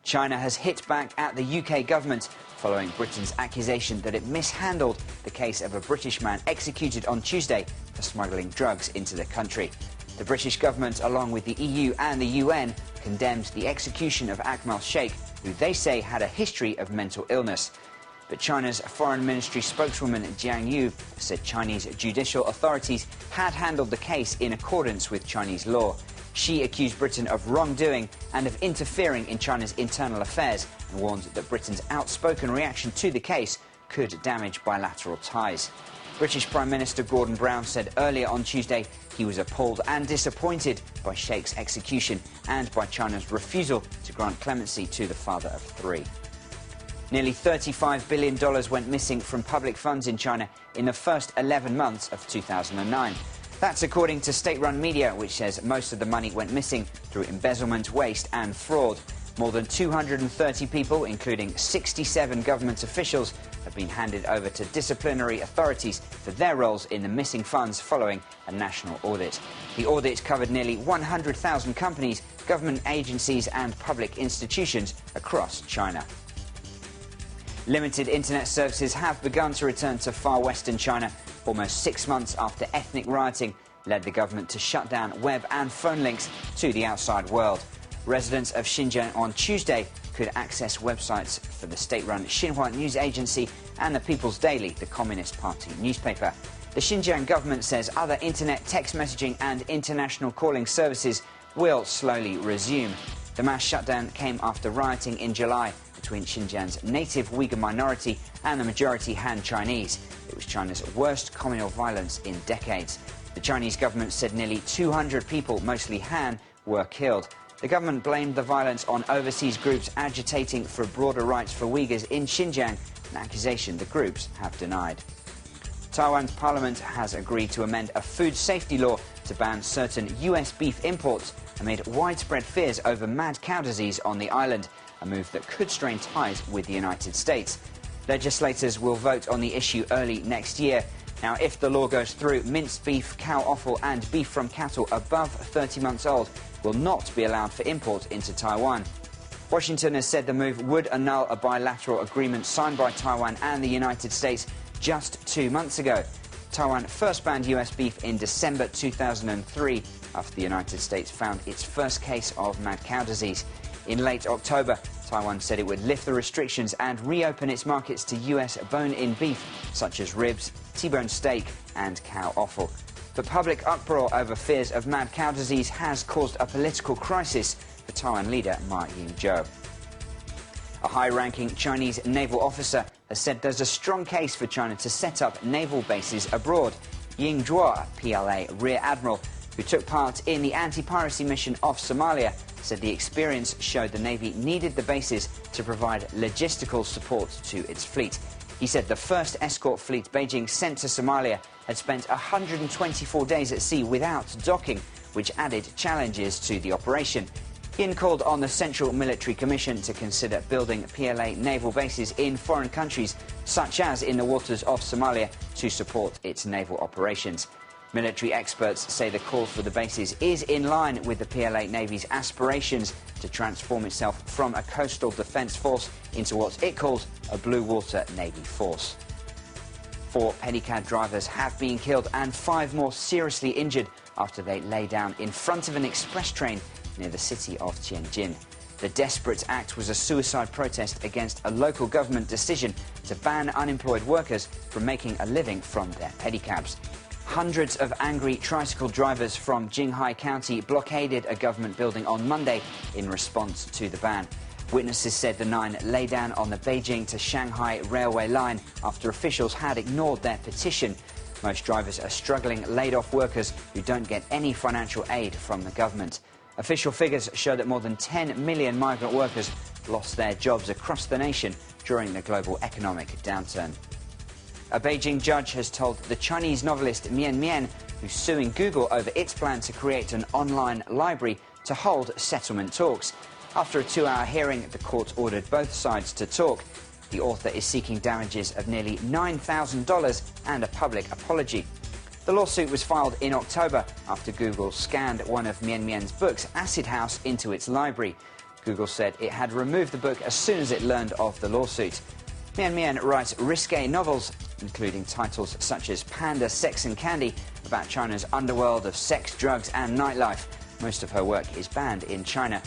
China has hit back at the UK government following Britain's accusation that it mishandled the case of a British man executed on Tuesday for smuggling drugs into the country. The British government, along with the EU and the UN, condemned the execution of Akmal Sheikh, who they say had a history of mental illness. But China's Foreign Ministry spokeswoman Jiang Yu said Chinese judicial authorities had handled the case in accordance with Chinese law. She accused Britain of wrongdoing and of interfering in China's internal affairs and warned that Britain's outspoken reaction to the case could damage bilateral ties. British Prime Minister Gordon Brown said earlier on Tuesday he was appalled and disappointed by Sheikh's execution and by China's refusal to grant clemency to the father of three. Nearly $35 billion went missing from public funds in China in the first 11 months of 2009. That's according to state-run media, which says most of the money went missing through embezzlement, waste and fraud. More than 230 people, including 67 government officials, have been handed over to disciplinary authorities for their roles in the missing funds following a national audit. The audit covered nearly 100,000 companies, government agencies and public institutions across China. Limited internet services have begun to return to far western China, almost 6 months after ethnic rioting led the government to shut down web and phone links to the outside world. Residents of Xinjiang on Tuesday could access websites for the state-run Xinhua News Agency and the People's Daily, the Communist Party newspaper. The Xinjiang government says other internet text messaging and international calling services will slowly resume. The mass shutdown came after rioting in July between Xinjiang's native Uyghur minority and the majority Han Chinese. It was China's worst communal violence in decades. The Chinese government said nearly 200 people, mostly Han, were killed. The government blamed the violence on overseas groups agitating for broader rights for Uyghurs in Xinjiang, an accusation the groups have denied. Taiwan's parliament has agreed to amend a food safety law to ban certain US beef imports amid widespread fears over mad cow disease on the island, a move that could strain ties with the United States. Legislators will vote on the issue early next year. Now, if the law goes through, minced beef, cow offal and beef from cattle above 30 months old will not be allowed for import into Taiwan. Washington has said the move would annul a bilateral agreement signed by Taiwan and the United States just 2 months ago. Taiwan first banned US beef in December 2003 after the United States found its first case of mad cow disease. In late October, Taiwan said it would lift the restrictions and reopen its markets to US bone-in beef, such as ribs, T-bone steak and cow offal. But public uproar over fears of mad cow disease has caused a political crisis for Taiwan leader Ma Ying-jeou. A high-ranking Chinese naval officer has said there's a strong case for China to set up naval bases abroad. Ying Zhuo, PLA Rear Admiral, who took part in the anti-piracy mission off Somalia, said the experience showed the Navy needed the bases to provide logistical support to its fleet. He said the first escort fleet Beijing sent to Somalia had spent 124 days at sea without docking, which added challenges to the operation. Yin called on the Central Military Commission to consider building PLA naval bases in foreign countries, such as in the waters off Somalia, to support its naval operations. Military experts say the call for the bases is in line with the PLA Navy's aspirations to transform itself from a coastal defence force into what it calls a blue water Navy force. 4 pedicab drivers have been killed and 5 more seriously injured after they lay down in front of an express train near the city of Tianjin. The desperate act was a suicide protest against a local government decision to ban unemployed workers from making a living from their pedicabs. Hundreds of angry tricycle drivers from Jinghai County blockaded a government building on Monday in response to the ban. Witnesses said the 9 lay down on the Beijing to Shanghai railway line after officials had ignored their petition. Most drivers are struggling laid-off workers who don't get any financial aid from the government. Official figures show that more than 10 million migrant workers lost their jobs across the nation during the global economic downturn. A Beijing judge has told the Chinese novelist Mian Mian, who's suing Google over its plan to create an online library, to hold settlement talks. After a 2-hour hearing, the court ordered both sides to talk. The author is seeking damages of nearly $9,000 and a public apology. The lawsuit was filed in October after Google scanned one of Mian Mian's books, Acid House, into its library. Google said it had removed the book as soon as it learned of the lawsuit. Mian Mian writes risque novels, including titles such as Panda, Sex and Candy, about China's underworld of sex, drugs and nightlife. Most of her work is banned in China.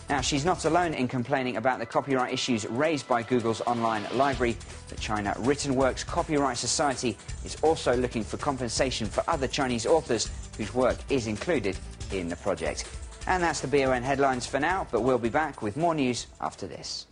Now, she's not alone in complaining about the copyright issues raised by Google's online library. The China Written Works Copyright Society is also looking for compensation for other Chinese authors whose work is included in the project. And that's the BON headlines for now, but we'll be back with more news after this.